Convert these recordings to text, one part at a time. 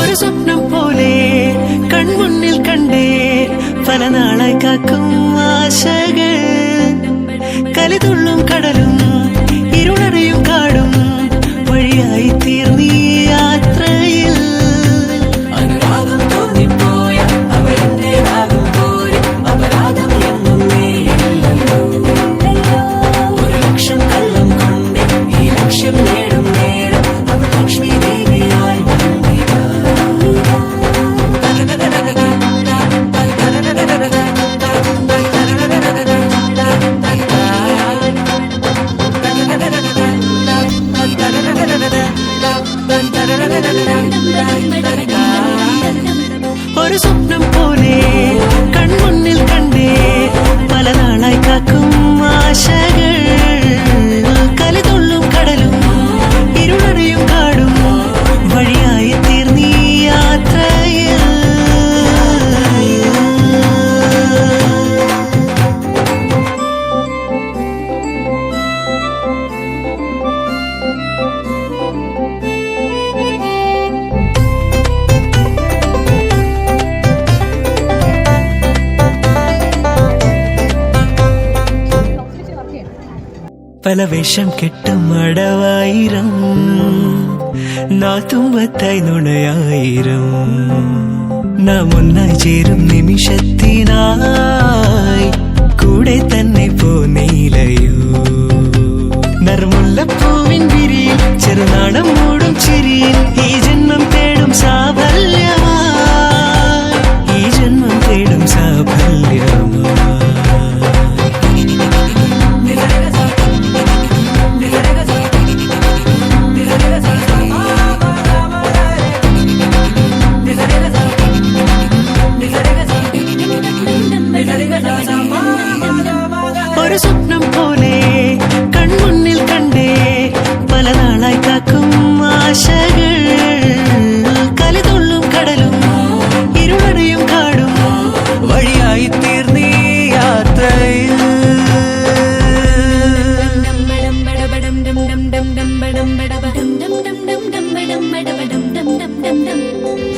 ഒരു സ്വപ്നം പോലെ കൺമുന്നിൽ കണ്ടേ പല നാളായി കാക്കും ആശകൾ കലിതുള്ളും കടലും ഇരുളറിയും കാടും വഴിയായി തീർന്നീ യാത്രയിൽ അനുരാഗം തോന്നിപ്പോയ അവരെന്റേതാകും പോലെ അപരാധം എന്നും നേരില്ലല്ലോ ഒരു ലക്ഷം കള്ളം കൊണ്ട് ഈ ലക്ഷ്യം നേടും നേരം അവർ ലക്ഷ്മി ദേവിയായി ഒരു സ്വപ്നം പോലെ കൺമുന്നിൽ കണ്ടേ പല നാളായി കാക്കും ആശകൾ കലിതുള്ളും കടലും ഇരുളറിയും കാടും വഴിയായി തീർന്നീ യാത്രയിൽ പല വേഷം കെട്ടും അടവായിരം നാത്തുമ്പത്തായി നുണയായിരം നാം ഒന്നായി ചേരും നിമിഷത്തിനായി കൂടെ തന്നെ പോന്നീലയോ നറുമുല്ലപ്പൂവിൻ വിരിയിൽ ചെറുനാടം മൂടും ചിരിയിൽ ഈ ജന്മം തേടും സാഫല്യമായി ഈ ജന്മം തേടും സാഫല്യമായി ഒരു സ്വപ്നം പോലെ കൺമുന്നിൽ കണ്ടേ പല നാളായി കാക്കും ആശകൾ കലിതുള്ളും കടലും ഇരുളറിയും കാടും വഴിയായി തീർന്നീ യാത്രയിൽ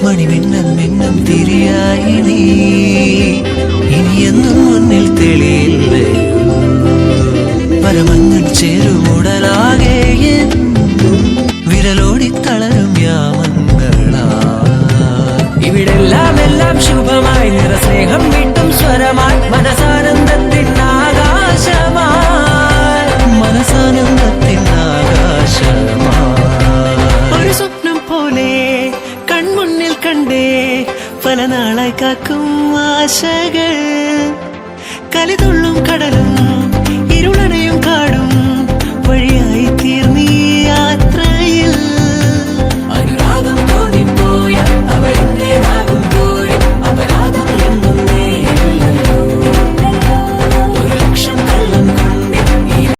മണിമിന്നൽ മിന്നം തിരിയായി നീ ഇനിയെന്നും മുന്നിൽ തെളിയില്ല പരമങ്ങൾ ചേരുമുടലാകെ വിരലോടി തളരും യാമങ്ങളാ ഇവിടെല്ലാം എല്ലാം ശുഭമായി നിറസ്നേഹം വീട്ടും സ്വരമായി മനസാരം